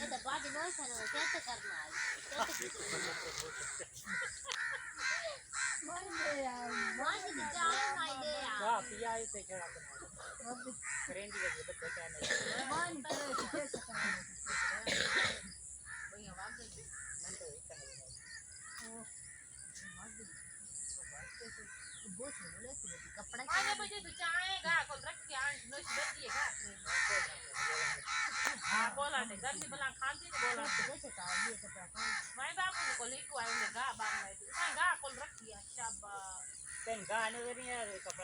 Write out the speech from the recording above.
ये तो बात नहीं है ना कैसे करना है मान के जान नहीं दे यार हां पिया इसे खेला करना करेंगे ये बच्चे क्या नहीं मान करे कैसे करना भैया वाग दे मन तो एक करना बहुत बोले तो कपड़ा आने बजे तो चाहेगा कल रख के आंट नो दिएगा हां बोला ने घर में बला खाती ने बोला कैसे का ये कपड़ा मैं बाबू को लेको आएंगे गा बांग में गा कल रख दिया शाबाश पेन गाने वेरी है कपड़ा